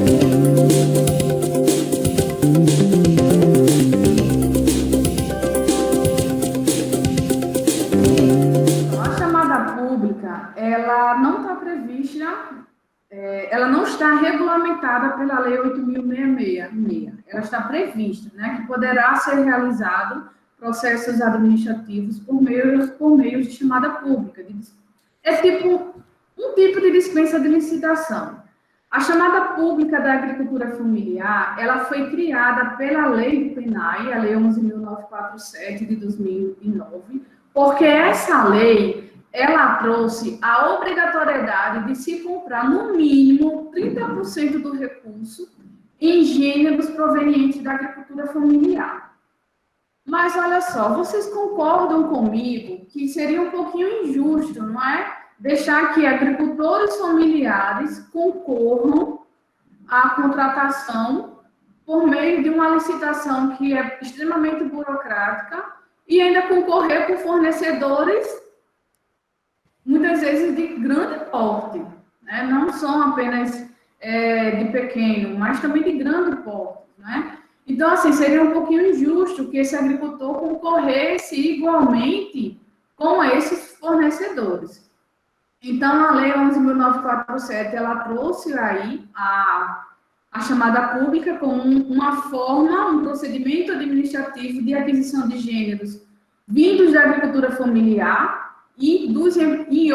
A chamada pública, ela não está prevista, ela não está regulamentada pela Lei 8.666. Ela está prevista, né, que poderá ser realizado processos administrativos por meio de chamada pública. É tipo um tipo de dispensa de licitação. A chamada pública da agricultura familiar, ela foi criada pela Lei do PNAE, a Lei 11.947 de 2009, porque essa lei, ela trouxe a obrigatoriedade de se comprar, no mínimo, 30% do recurso em gêneros provenientes da agricultura familiar. Mas, olha só, vocês concordam comigo que seria um pouquinho injusto, não é? Deixar que agricultores familiares concorram à contratação por meio de uma licitação que é extremamente burocrática e ainda concorrer com fornecedores, muitas vezes de grande porte, né? Não são apenas de pequeno, mas também de grande porte, né? Então, assim, seria um pouquinho injusto que esse agricultor concorresse igualmente com esses fornecedores. Então, a Lei 11.947, ela trouxe aí a chamada pública como uma forma, um procedimento administrativo de aquisição de gêneros vindos da agricultura familiar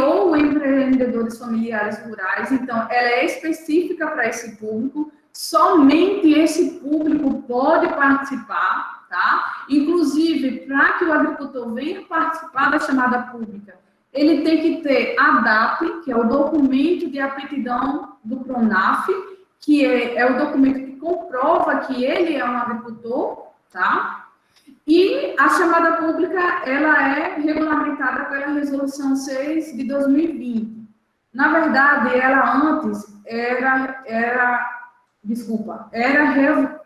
ou empreendedores familiares rurais. Então, ela é específica para esse público, somente esse público pode participar, tá? Inclusive, para que o agricultor venha participar da chamada pública, ele tem que ter a DAP, que é o documento de aptidão do PRONAF, que é o documento que comprova que ele é um agricultor, tá? E a chamada pública, ela é regulamentada pela Resolução 6 de 2020. Na verdade, ela antes era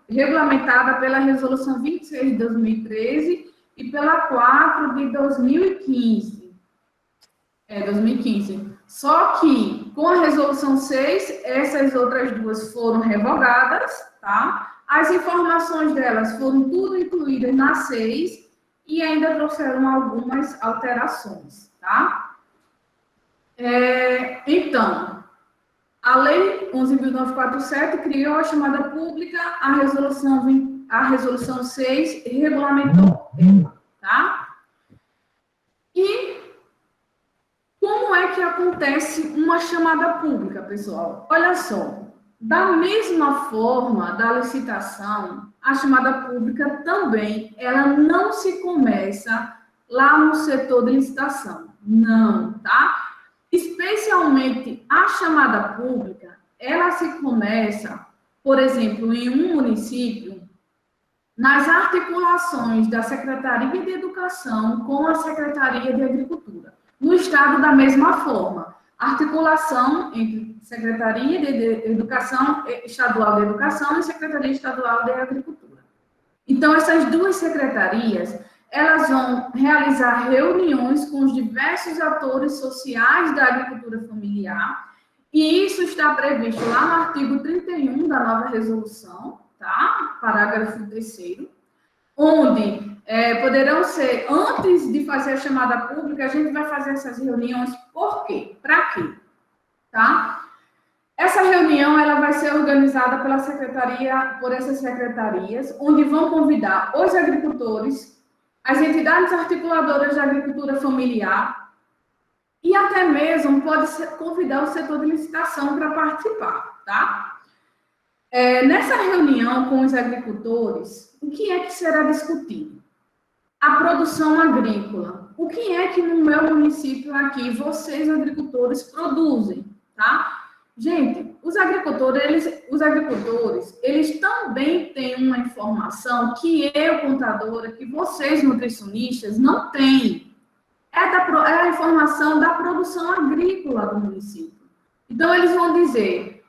regulamentada pela Resolução 26 de 2013 e pela 4 de 2015. 2015. Só que, com a Resolução 6, essas outras duas foram revogadas, tá? As informações delas foram tudo incluídas na 6 e ainda trouxeram algumas alterações, tá? Então, a Lei 11.947 criou a chamada pública, a Resolução 6 regulamentou ela, tá? E como é que acontece uma chamada pública, pessoal? Olha só, da mesma forma da licitação, a chamada pública também, ela não se começa lá no setor de licitação, não, tá? Especialmente a chamada pública, ela se começa, por exemplo, em um município, nas articulações da Secretaria de Educação com a Secretaria de Agricultura. No estado, da mesma forma, articulação entre Secretaria de Educação Estadual de Educação e Secretaria Estadual de Agricultura. Então, essas duas secretarias, elas vão realizar reuniões com os diversos atores sociais da agricultura familiar, e isso está previsto lá no artigo 31 da nova resolução, tá? Parágrafo 3º, onde poderão ser, antes de fazer a chamada pública, a gente vai fazer essas reuniões, por quê? Para quê? Tá? Essa reunião, ela vai ser organizada por essas secretarias, onde vão convidar os agricultores, as entidades articuladoras da agricultura familiar, e até mesmo pode convidar o setor de licitação para participar, tá? Nessa reunião com os agricultores, o que é que será discutido? A produção agrícola. O que é que no meu município aqui, vocês agricultores produzem, tá? Gente, os agricultores, eles também têm uma informação que eu, contadora, que vocês, nutricionistas, não têm. É a informação da produção agrícola do município. Então, eles vão dizer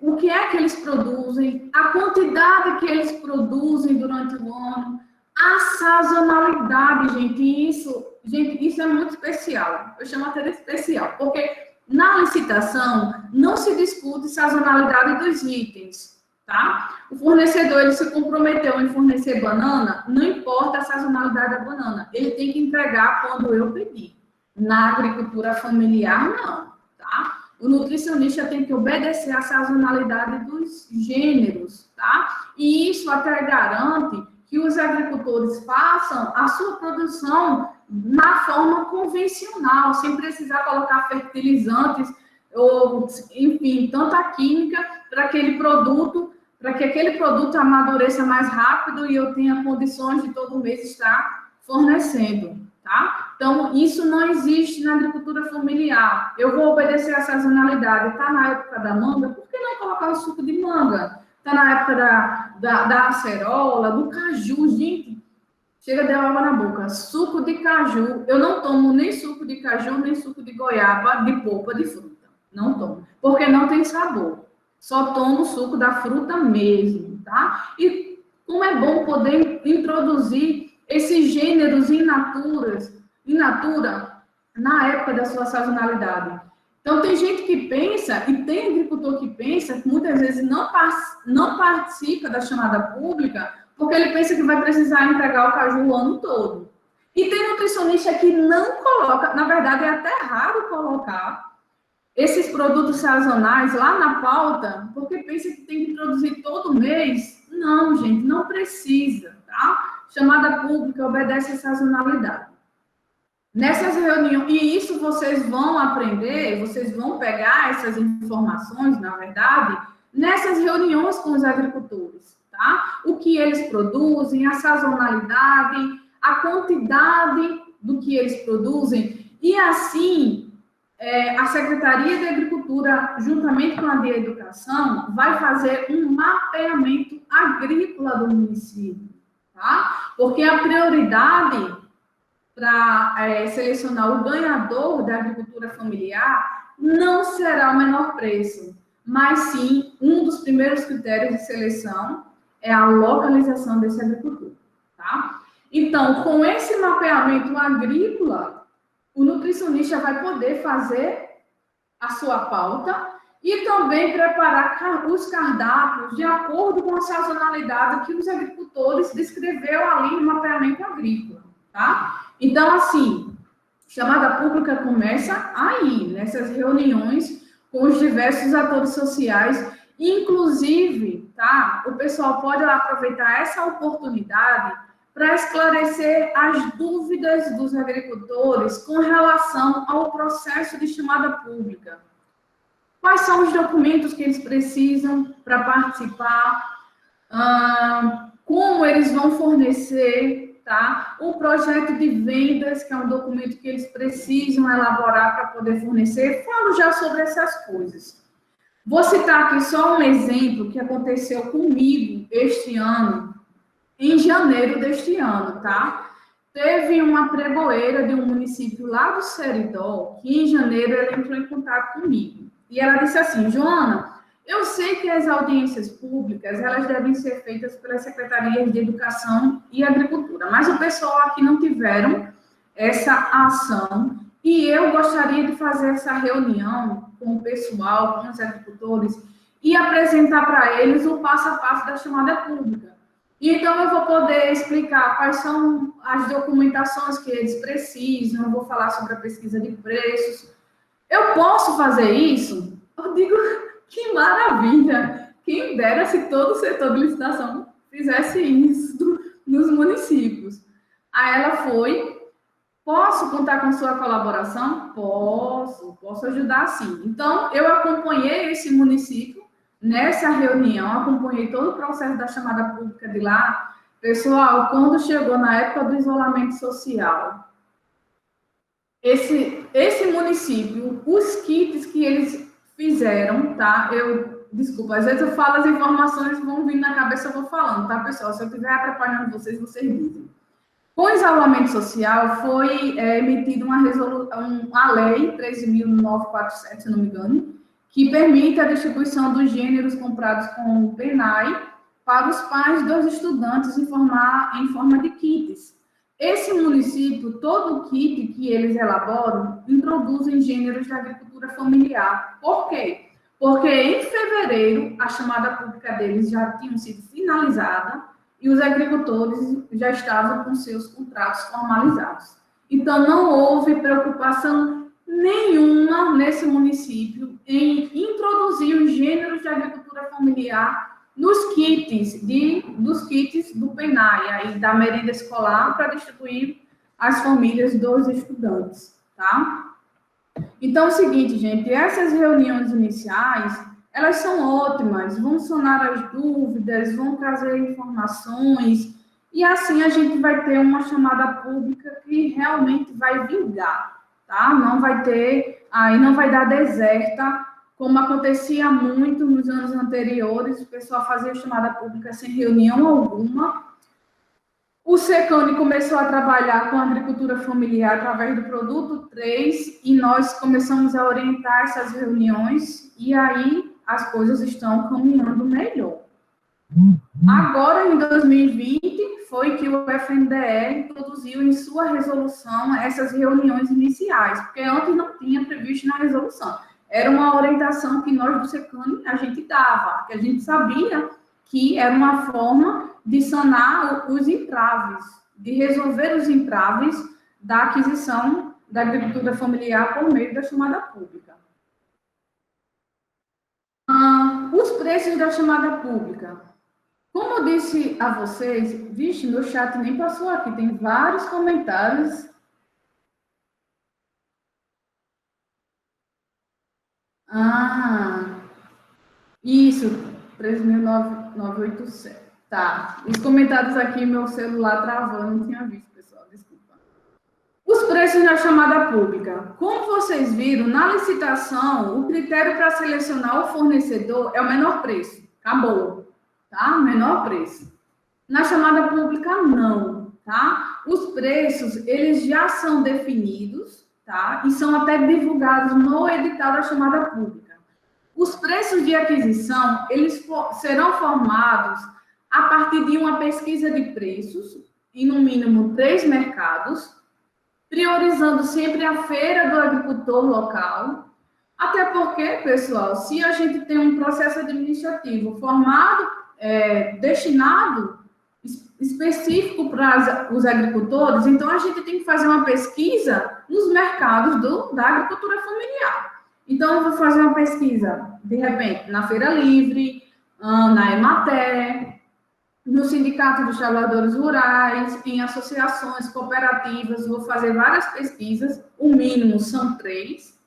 o que é que eles produzem, a quantidade que eles produzem durante o ano, a sazonalidade, gente, isso é muito especial. Eu chamo até de especial, porque na licitação, não se discute sazonalidade dos itens, tá? O fornecedor, ele se comprometeu em fornecer banana, não importa a sazonalidade da banana, ele tem que entregar quando eu pedir. Na agricultura familiar, não, tá? O nutricionista tem que obedecer à sazonalidade dos gêneros, tá? E isso até garante que os agricultores façam a sua produção na forma convencional, sem precisar colocar fertilizantes ou, enfim, tanta química para aquele produto, para que aquele produto amadureça mais rápido e eu tenha condições de todo mês estar fornecendo, tá? Então, isso não existe na agricultura familiar. Eu vou obedecer à sazonalidade. Está na época da manga, por que não colocar o suco de manga? Está na época da acerola, do caju, gente. Chega de água na boca. Suco de caju. Eu não tomo nem suco de caju, nem suco de goiaba, de polpa de fruta. Não tomo. Porque não tem sabor. Só tomo suco da fruta mesmo, tá? E como é bom poder introduzir esses gêneros in natura na época da sua sazonalidade. Então, tem gente que pensa, e tem agricultor que pensa, que muitas vezes não participa da chamada pública, porque ele pensa que vai precisar entregar o caju o ano todo. E tem nutricionista que não coloca, na verdade é até raro colocar esses produtos sazonais lá na pauta, porque pensa que tem que produzir todo mês. Não, gente, não precisa, tá? Chamada pública obedece a sazonalidade. Nessas reuniões, e isso vocês vão aprender, vocês vão pegar essas informações, na verdade, nessas reuniões com os agricultores, tá? O que eles produzem, a sazonalidade, a quantidade do que eles produzem, e assim, a Secretaria de Agricultura, juntamente com a de Educação, vai fazer um mapeamento agrícola do município, tá? Porque a prioridade para selecionar o ganhador da agricultura familiar não será o menor preço, mas sim, um dos primeiros critérios de seleção é a localização desse agricultor, tá? Então, com esse mapeamento agrícola, o nutricionista vai poder fazer a sua pauta e também preparar os cardápios de acordo com a sazonalidade que os agricultores descreveu ali no mapeamento agrícola, tá? Então, assim, chamada pública começa aí, nessas reuniões com os diversos atores sociais, inclusive, tá? O pessoal pode aproveitar essa oportunidade para esclarecer as dúvidas dos agricultores com relação ao processo de chamada pública. Quais são os documentos que eles precisam para participar? Como eles vão fornecer, tá? O projeto de vendas, que é um documento que eles precisam elaborar para poder fornecer. Falo já sobre essas coisas. Vou citar aqui só um exemplo que aconteceu comigo este ano, em janeiro deste ano, tá? Teve uma pregoeira de um município lá do Seridó, que em janeiro ela entrou em contato comigo. E ela disse assim: Joana, eu sei que as audiências públicas, elas devem ser feitas pelas secretarias de Educação e Agricultura, mas o pessoal aqui não tiveram essa ação e eu gostaria de fazer essa reunião com o pessoal, com os agricultores e apresentar para eles o passo a passo da chamada pública. Então, eu vou poder explicar quais são as documentações que eles precisam, eu vou falar sobre a pesquisa de preços. Eu posso fazer isso? Eu digo, que maravilha! Quem dera se todo o setor de licitação fizesse isso nos municípios. Aí ela foi, posso contar com sua colaboração? Posso ajudar sim. Então, eu acompanhei esse município nessa reunião, acompanhei todo o processo da chamada pública de lá. Pessoal, quando chegou na época do isolamento social, esse município, os kits que eles fizeram, tá? Desculpa, às vezes eu falo as informações vão vir na cabeça, eu vou falando, tá, pessoal? Se eu estiver atrapalhando vocês dizem. Com o isolamento social, foi emitida uma lei, 13.947, se não me engano, que permite a distribuição dos gêneros comprados com o PENAI para os pais dos estudantes em forma de kits. Esse município, todo o kit que eles elaboram, introduzem gêneros da agricultura familiar. Por quê? Porque em fevereiro, a chamada pública deles já tinha sido finalizada e os agricultores já estavam com seus contratos formalizados. Então, não houve preocupação nenhuma nesse município em introduzir os gêneros de agricultura familiar nos kits dos kits do PENAI, aí da merenda escolar, para distribuir às famílias dos estudantes, tá? Então, é o seguinte, gente, essas reuniões iniciais, elas são ótimas, vão sanar as dúvidas, vão trazer informações, e assim a gente vai ter uma chamada pública que realmente vai vingar, tá? Não vai ter, aí não vai dar deserta, como acontecia muito nos anos anteriores, o pessoal fazia chamada pública sem reunião alguma. O SECANI começou a trabalhar com a agricultura familiar através do produto 3 e nós começamos a orientar essas reuniões e aí as coisas estão caminhando melhor. Agora, em 2020, foi que o FNDE introduziu em sua resolução essas reuniões iniciais, porque antes não tinha previsto na resolução. Era uma orientação que nós do SECANI, a gente dava, porque a gente sabia que era uma forma de sanar os entraves, de resolver os entraves da aquisição da agricultura familiar por meio da chamada pública. Os preços da chamada pública. Como eu disse a vocês, vixe, meu chat nem passou aqui, tem vários comentários. Isso, 3.987. Tá, os comentários aqui, meu celular travou, não tinha visto, pessoal, desculpa. Os preços na chamada pública. Como vocês viram, na licitação, o critério para selecionar o fornecedor é o menor preço. Acabou, tá? Menor preço. Na chamada pública, não, tá? Os preços, eles já são definidos, tá? E são até divulgados no edital da chamada pública. Os preços de aquisição, eles serão formados a partir de uma pesquisa de preços, em no mínimo 3 mercados, priorizando sempre a feira do agricultor local, até porque, pessoal, se a gente tem um processo administrativo formado, destinado, específico para os agricultores, então a gente tem que fazer uma pesquisa nos mercados da agricultura familiar. Então, eu vou fazer uma pesquisa, de repente, na Feira Livre, na Emater, no Sindicato dos Trabalhadores Rurais, em associações, cooperativas, vou fazer várias pesquisas, o mínimo são 3,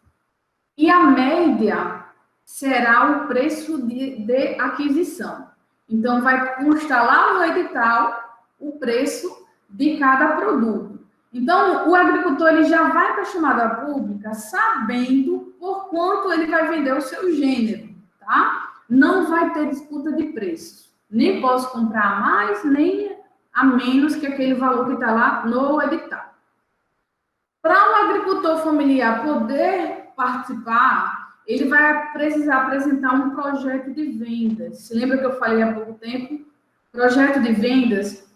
e a média será o preço de aquisição. Então, vai constar lá no edital o preço de cada produto. Então, o agricultor ele já vai para a chamada pública sabendo por quanto ele vai vender o seu gênero, tá? Não vai ter disputa de preços. Nem posso comprar mais, nem a menos que aquele valor que está lá no edital. Para o agricultor familiar poder participar, ele vai precisar apresentar um projeto de vendas. Se lembra que eu falei há pouco tempo? Projeto de vendas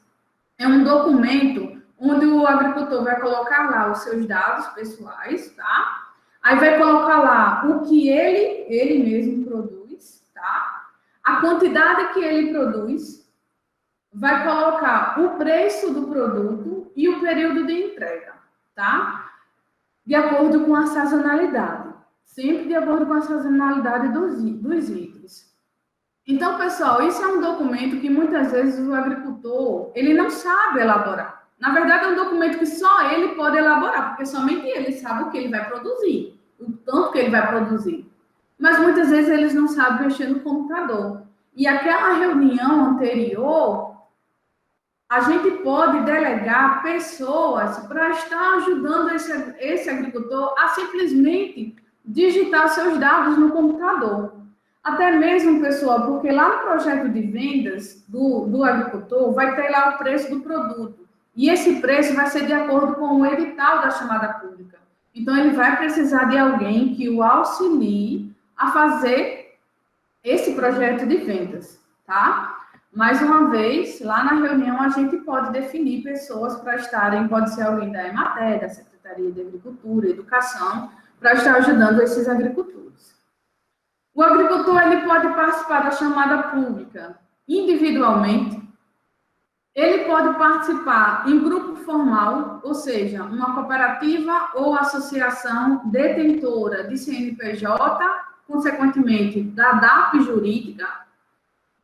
é um documento onde o agricultor vai colocar lá os seus dados pessoais, tá? Aí vai colocar lá o que ele mesmo produz, tá? A quantidade que ele produz, vai colocar o preço do produto e o período de entrega, tá? De acordo com a sazonalidade. Sempre de acordo com a sazonalidade dos itens. Então, pessoal, isso é um documento que muitas vezes o agricultor, ele não sabe elaborar. Na verdade, é um documento que só ele pode elaborar, porque somente ele sabe o que ele vai produzir, o tanto que ele vai produzir. Mas muitas vezes eles não sabem mexer no computador. E aquela reunião anterior, a gente pode delegar pessoas para estar ajudando esse agricultor a simplesmente digitar seus dados no computador. Até mesmo, pessoal, porque lá no projeto de vendas do agricultor vai ter lá o preço do produto. E esse preço vai ser de acordo com o edital da chamada pública. Então, ele vai precisar de alguém que o auxilie a fazer esse projeto de vendas, tá? mais uma vez, lá na reunião, a gente pode definir pessoas para estarem, pode ser alguém da EMATER, da Secretaria de Agricultura e Educação, para estar ajudando esses agricultores. O agricultor ele pode participar da chamada pública individualmente, ele pode participar em grupo formal, ou seja, uma cooperativa ou associação detentora de CNPJ, consequentemente da DAP jurídica,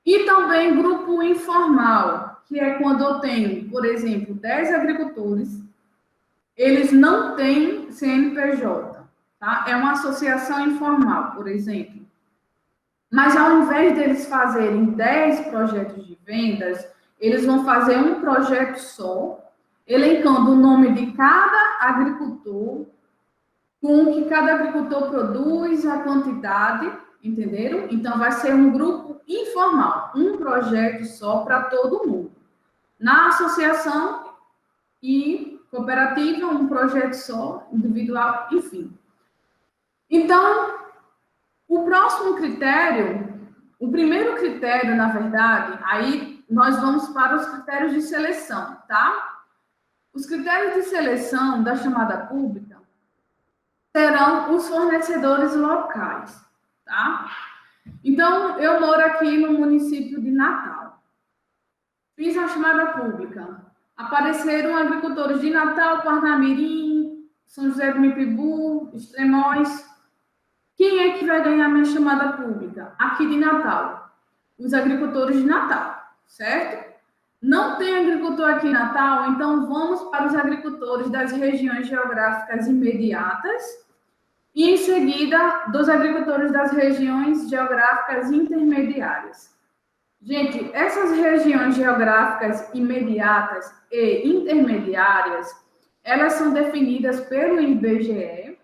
e também grupo informal, que é quando eu tenho, por exemplo, 10 agricultores, eles não têm CNPJ, tá? É uma associação informal, por exemplo. Mas ao invés deles fazerem 10 projetos de vendas, eles vão fazer um projeto só, elencando o nome de cada agricultor, com o que cada agricultor produz, a quantidade, entenderam? Então, vai ser um grupo informal, um projeto só para todo mundo. Na associação e cooperativa, um projeto só, individual, enfim. Então, o próximo critério, o primeiro critério, na verdade, aí nós vamos para os critérios de seleção, tá? Os critérios de seleção da chamada pública serão os fornecedores locais, tá? Então, eu moro aqui no município de Natal. Fiz a chamada pública. Apareceram agricultores de Natal, Parnamirim, São José do Mipibu, Extremóis. Quem é que vai ganhar minha chamada pública? Aqui de Natal. Os agricultores de Natal, certo? Não tem agricultor aqui em Natal, então vamos para os agricultores das regiões geográficas imediatas e, em seguida, dos agricultores das regiões geográficas intermediárias. Gente, essas regiões geográficas imediatas e intermediárias, elas são definidas pelo IBGE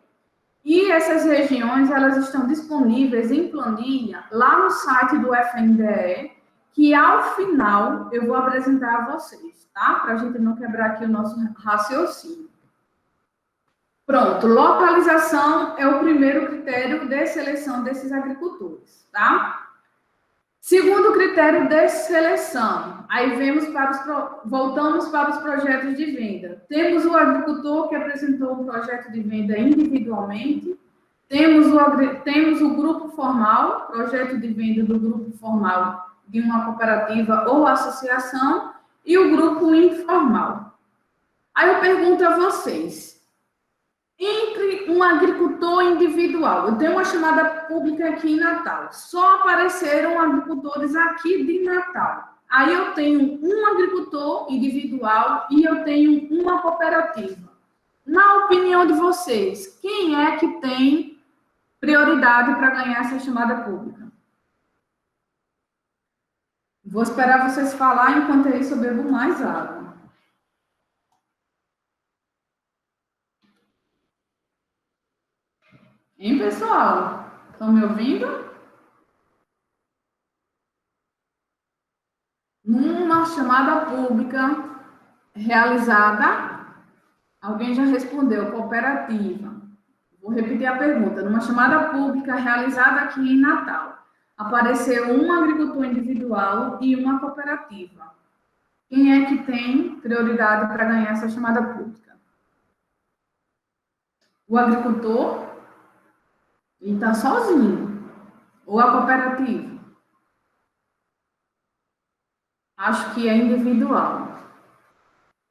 e essas regiões, elas estão disponíveis em planilha lá no site do FNDE, que ao final eu vou apresentar a vocês, tá? Para a gente não quebrar aqui o nosso raciocínio. Pronto, localização é o primeiro critério de seleção desses agricultores, tá? Segundo critério de seleção, aí voltamos para os projetos de venda. Temos o agricultor que apresentou um projeto de venda individualmente, temos o grupo formal, projeto de venda do grupo formal de uma cooperativa ou associação, e o grupo informal. Aí eu pergunto a vocês, entre um agricultor individual, eu tenho uma chamada pública aqui em Natal, só apareceram agricultores aqui de Natal. Aí eu tenho um agricultor individual e eu tenho uma cooperativa. Na opinião de vocês, quem é que tem prioridade para ganhar essa chamada pública? Vou esperar vocês falar, enquanto isso eu bebo mais água. Hein, pessoal? Estão me ouvindo? Numa chamada pública realizada, alguém já respondeu, cooperativa. Vou repetir a pergunta. Numa chamada pública realizada aqui em Natal, apareceu um agricultor individual e uma cooperativa. Quem é que tem prioridade para ganhar essa chamada pública? O agricultor? Ele está sozinho. Ou a cooperativa? Acho que é individual.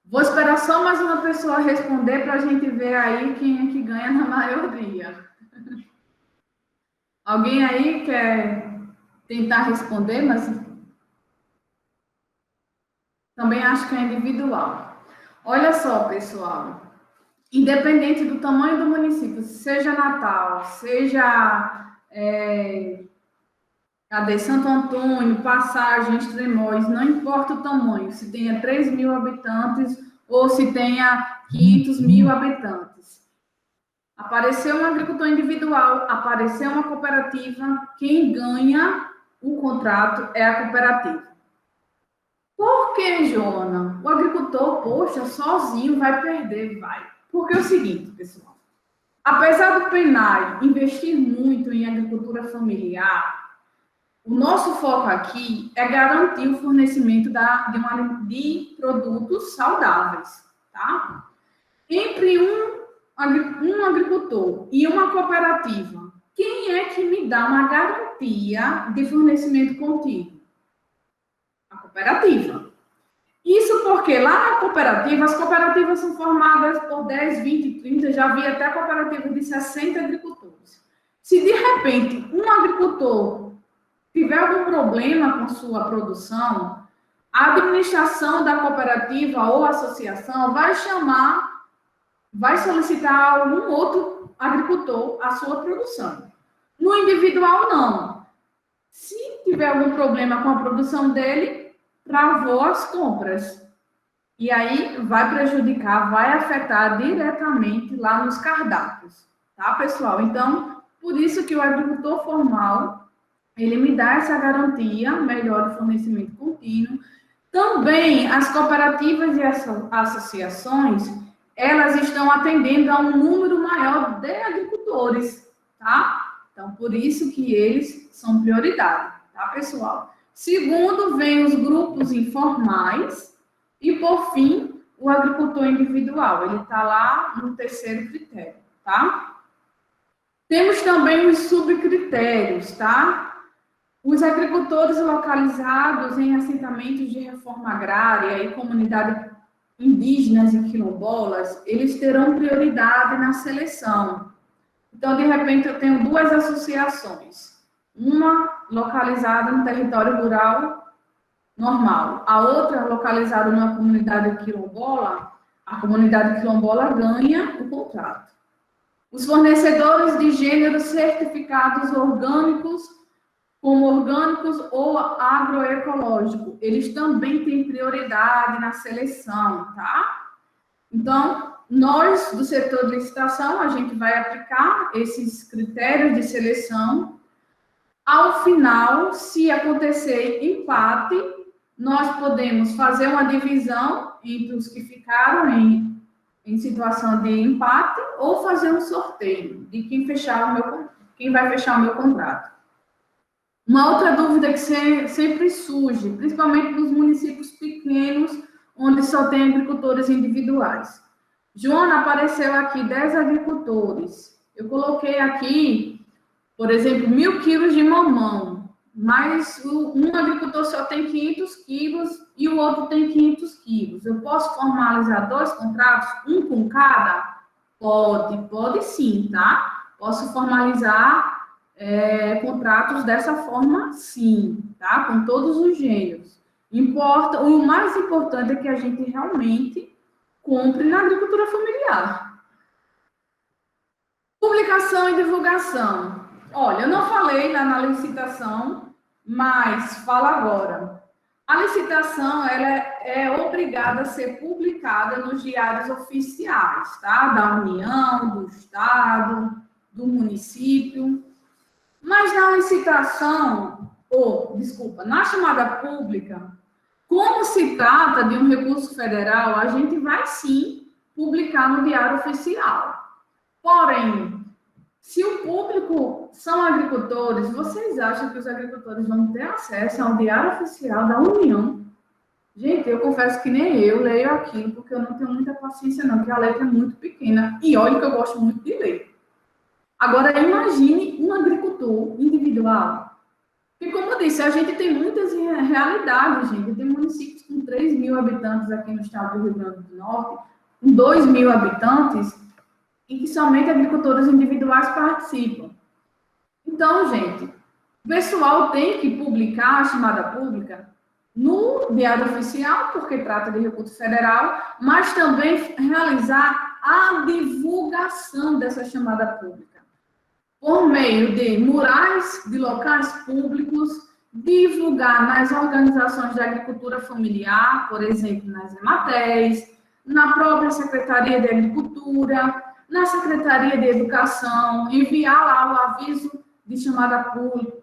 Vou esperar só mais uma pessoa responder para a gente ver aí quem é que ganha na maioria. Alguém aí quer tentar responder, mas também acho que é individual. Olha só, pessoal. Independente do tamanho do município, seja Natal, seja Santo Antônio, Passagem, Extremóis, não importa o tamanho, se tenha 3 mil habitantes ou se tenha 500 mil habitantes. Apareceu um agricultor individual, apareceu uma cooperativa, quem ganha o contrato é a cooperativa. Por que, Joana? O agricultor, poxa, sozinho vai perder, vai. Porque é o seguinte, pessoal, apesar do PENAI investir muito em agricultura familiar, O nosso foco aqui é garantir o fornecimento de produtos saudáveis, tá? Entre um agricultor e uma cooperativa, quem é que me dá uma garantia de fornecimento contínuo? A cooperativa. Isso porque lá na cooperativa, as cooperativas são formadas por 10, 20, 30, já vi até cooperativa de 60 agricultores. Se de repente um agricultor tiver algum problema com sua produção, a administração da cooperativa ou associação vai solicitar algum outro agricultor a sua produção. No individual, não. Se tiver algum problema com a produção dele, travou as compras. E aí vai prejudicar, vai afetar diretamente lá nos cardápios. Tá, pessoal? Então, por isso que o agricultor formal, ele me dá essa garantia melhor de fornecimento contínuo. Também as cooperativas e as associações, elas estão atendendo a um número maior de agricultores, tá? Então, por isso que eles são prioridade, tá, pessoal? Segundo, vem os grupos informais e, por fim, o agricultor individual. Ele está lá no terceiro critério, tá? Temos também os subcritérios, tá? Os agricultores localizados em assentamentos de reforma agrária e comunidades indígenas e quilombolas, eles terão prioridade na seleção. Então, de repente, eu tenho duas associações. Uma localizada no território rural normal, a outra localizada numa comunidade quilombola, a comunidade quilombola ganha o contrato. Os fornecedores de gêneros certificados orgânicos, como orgânicos ou agroecológico, eles também têm prioridade na seleção, tá? Então, nós, do setor de licitação, a gente vai aplicar esses critérios de seleção. Ao final, se acontecer empate, nós podemos fazer uma divisão entre os que ficaram em situação de empate ou fazer um sorteio de quem vai fechar o meu contrato. Uma outra dúvida que sempre surge, principalmente nos municípios pequenos, onde só tem agricultores individuais. Joana, apareceu aqui 10 agricultores. Eu coloquei aqui, por exemplo, 1.000 quilos de mamão, mas um agricultor só tem 500 quilos e o outro tem 500 quilos. Eu posso formalizar 2 contratos, um com cada? Pode sim, tá? Posso formalizar contratos dessa forma, sim, tá? Com todos os gêneros. O mais importante é que a gente realmente compre na agricultura familiar. Publicação e divulgação. Olha, eu não falei lá na licitação, mas falo agora. A licitação, ela é obrigada a ser publicada nos diários oficiais, tá? Da União, do Estado, do município. Mas na licitação, na chamada pública, como se trata de um recurso federal, a gente vai sim publicar no diário oficial. Porém, se o público são agricultores, vocês acham que os agricultores vão ter acesso ao diário oficial da União? Gente, eu confesso que nem eu leio aquilo, porque eu não tenho muita paciência não, porque a letra é muito pequena. E olha que eu gosto muito de ler. Agora, imagine um agricultor individual. Porque, como eu disse, a gente tem muitas realidades, gente. Tem municípios com 3.000 habitantes aqui no estado do Rio Grande do Norte, com 2.000 habitantes, em que somente agricultores individuais participam. Então, gente, o pessoal tem que publicar a chamada pública no diário oficial, porque trata de recurso federal, mas também realizar a divulgação dessa chamada pública por meio de murais de locais públicos, divulgar nas organizações de agricultura familiar, por exemplo, nas EMATEs, na própria Secretaria de Agricultura, na Secretaria de Educação, enviar lá o aviso de chamada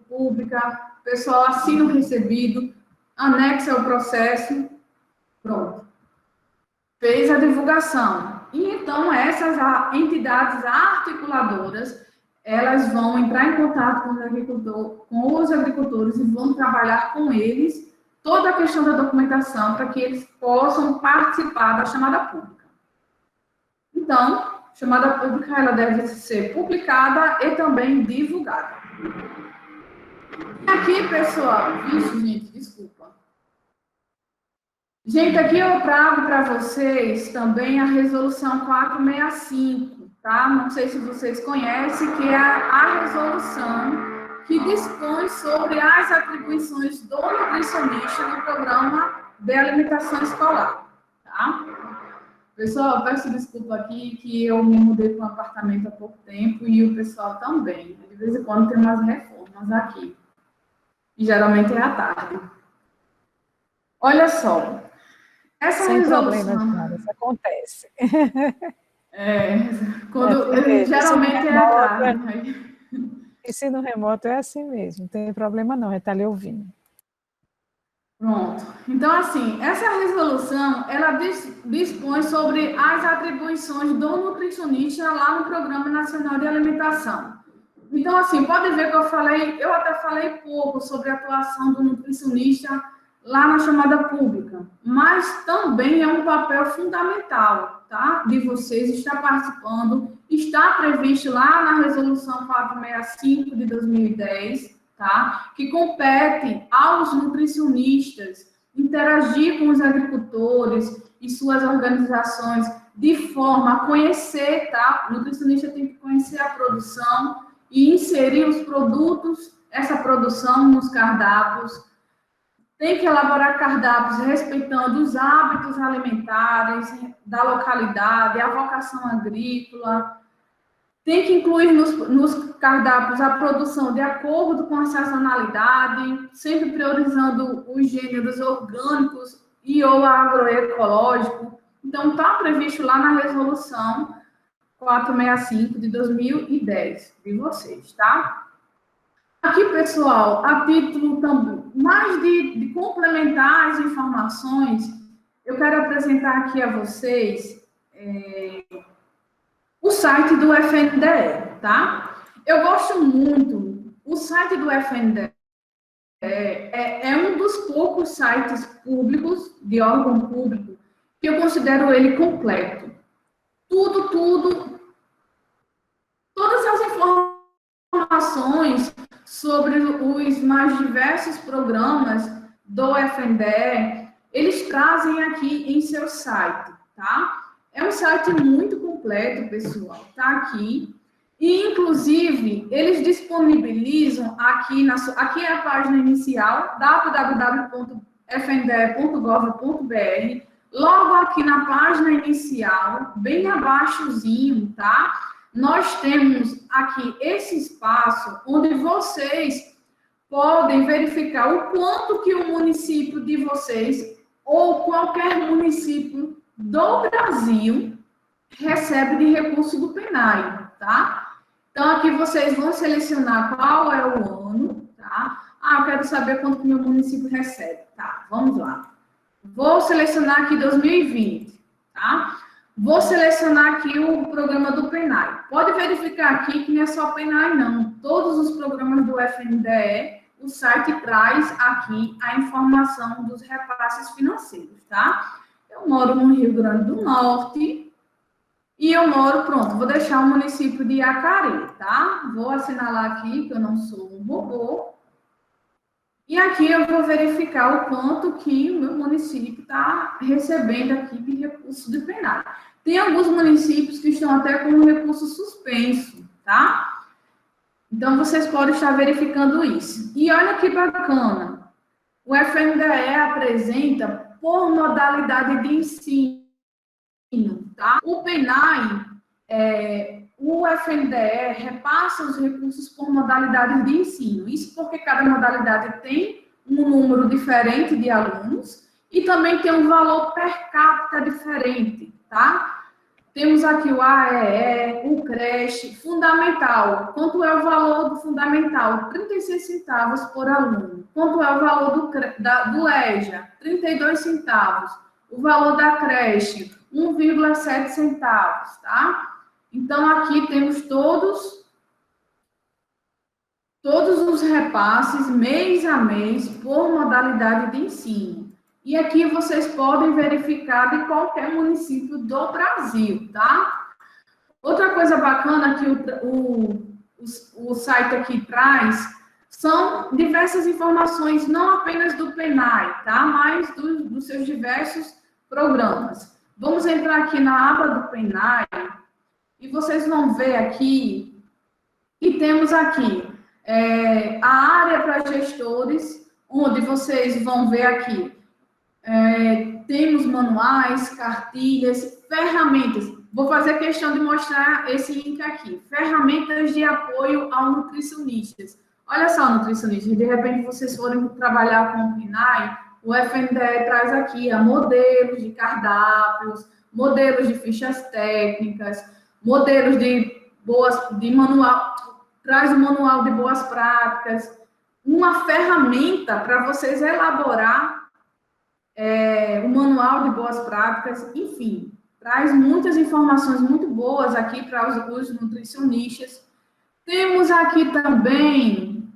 pública, o pessoal assina o recebido, anexa o processo, pronto. Fez a divulgação. E então essas entidades articuladoras, elas vão entrar em contato com os agricultores e vão trabalhar com eles toda a questão da documentação para que eles possam participar da chamada pública. Então, chamada pública, ela deve ser publicada e também divulgada. E aqui, pessoal, vixe, gente, desculpa. Gente, aqui eu trago para vocês também a resolução 465, tá? Não sei se vocês conhecem, que é a resolução que dispõe sobre as atribuições do nutricionista no programa de alimentação escolar, tá? Pessoal, peço desculpa aqui que eu me mudei para um apartamento há pouco tempo e o pessoal também. De vez em quando tem umas reformas aqui. E geralmente é à tarde. Olha só. Essa Sem resolução... problema, Clara, isso acontece. Geralmente é à tarde. Ensino remoto é assim mesmo, não tem problema não, é estar lhe ouvindo. Pronto. Então, assim, essa resolução, ela dispõe sobre as atribuições do nutricionista lá no Programa Nacional de Alimentação. Então, assim, pode ver que eu até falei pouco sobre a atuação do nutricionista lá na chamada pública, mas também é um papel fundamental, tá? De vocês estar participando, está previsto lá na resolução 465 de 2010, tá? Que compete aos nutricionistas interagir com os agricultores e suas organizações de forma a conhecer, tá? O nutricionista tem que conhecer a produção e inserir os produtos, essa produção nos cardápios. Tem que elaborar cardápios respeitando os hábitos alimentares da localidade, a vocação agrícola. Tem que incluir nos cardápios a produção de acordo com a sazonalidade, sempre priorizando os gêneros orgânicos e ou agroecológico. Então, está previsto lá na resolução 465 de 2010 de vocês, tá? Aqui, pessoal, a título também, mais de complementar as informações, eu quero apresentar aqui a vocês o site do FNDE, tá? Eu gosto muito. O site do FNDE é um dos poucos sites públicos, de órgão público, que eu considero ele completo. Todas as informações sobre os mais diversos programas do FNDE, eles trazem aqui em seu site, tá? É um site muito completo, pessoal, tá aqui. E, inclusive, eles disponibilizam aqui é a página inicial, www.fnde.gov.br. Logo aqui na página inicial, bem abaixozinho, tá? Nós temos aqui esse espaço onde vocês podem verificar o quanto que o município de vocês ou qualquer município do Brasil recebe de recurso do PENAI, tá? Então, aqui vocês vão selecionar qual é o ano, tá? Ah, eu quero saber quanto que meu município recebe. Tá, vamos lá. Vou selecionar aqui 2020, tá? Vou selecionar aqui o programa do PENAI. Pode verificar aqui que não é só PENAI, não. Todos os programas do FNDE, o site traz aqui a informação dos repasses financeiros, tá? Eu moro no Rio Grande do Norte e eu moro, pronto, vou deixar o município de Acari, tá? Vou assinalar aqui que eu não sou um robô. E aqui eu vou verificar o quanto que o meu município está recebendo aqui de recurso de PENAI. Tem alguns municípios que estão até com o recurso suspenso, tá? Então, vocês podem estar verificando isso. E olha que bacana, o FNDE apresenta por modalidade de ensino, tá? O PENAI, o FNDE repassa os recursos por modalidade de ensino. Isso porque cada modalidade tem um número diferente de alunos e também tem um valor per capita diferente, tá? Temos aqui o AEE, o creche, fundamental. Quanto é o valor do fundamental? 36 centavos por aluno. Quanto é o valor do EJA? 32 centavos. O valor da creche? 1,7 centavos, tá? Então, aqui temos todos todos os repasses, mês a mês, por modalidade de ensino. E aqui vocês podem verificar de qualquer município do Brasil, tá? Outra coisa bacana que o site aqui traz são diversas informações, não apenas do PENAI, tá? Mas dos seus diversos programas. Vamos entrar aqui na aba do PENAI e vocês vão ver aqui que temos aqui a área para gestores, onde vocês vão ver aqui, temos manuais, cartilhas, ferramentas. Vou fazer questão de mostrar esse link aqui. Ferramentas de apoio ao nutricionistas. Olha só, nutricionistas, de repente vocês forem trabalhar com o PNAE, o FNDE traz aqui modelos de cardápios, modelos de fichas técnicas, modelos de manual, traz o manual de boas práticas, uma ferramenta para vocês elaborar o manual de boas práticas, enfim, traz muitas informações muito boas aqui para os nutricionistas. Temos aqui também,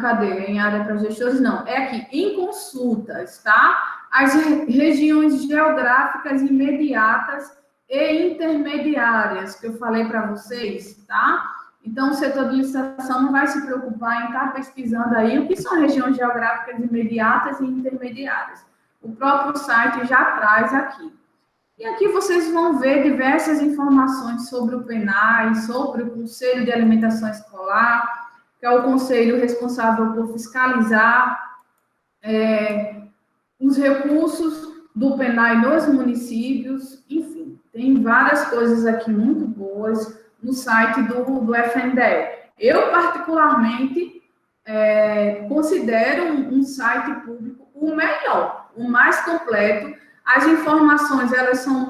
cadê? Em área para gestores? Não, é aqui, em consultas, tá? As regiões geográficas imediatas e intermediárias, que eu falei para vocês, tá? Então, o setor de licitação não vai se preocupar em estar pesquisando aí o que são regiões geográficas imediatas e intermediárias. O próprio site já traz aqui. E aqui vocês vão ver diversas informações sobre o PENAI, sobre o Conselho de Alimentação Escolar, que é o conselho responsável por fiscalizar os recursos do PENAI nos municípios. Enfim, tem várias coisas aqui muito boas no site do FNDE. Eu, particularmente, considero um site público o melhor, o mais completo. As informações, elas são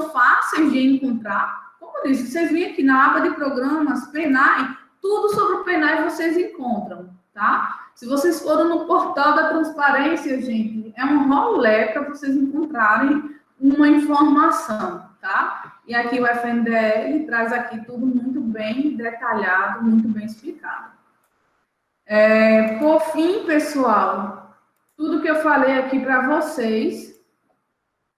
fáceis de encontrar. Como eu disse, vocês vêm aqui na aba de programas, PENAI, tudo sobre o PENAI vocês encontram, tá? Se vocês forem no portal da transparência, gente, é um rolê para vocês encontrarem uma informação, tá? E aqui o FNDE, ele traz aqui tudo muito bem detalhado, muito bem explicado. Por fim, pessoal, tudo que eu falei aqui para vocês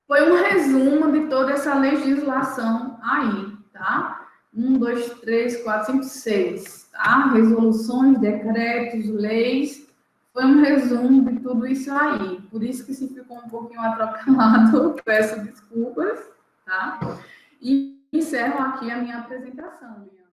foi um resumo de toda essa legislação aí, tá? 1, 2, 3, 4, 5, 6, tá? Resoluções, decretos, leis, foi um resumo de tudo isso aí. Por isso que se ficou um pouquinho atropelado, peço desculpas, tá? E encerro aqui a minha apresentação.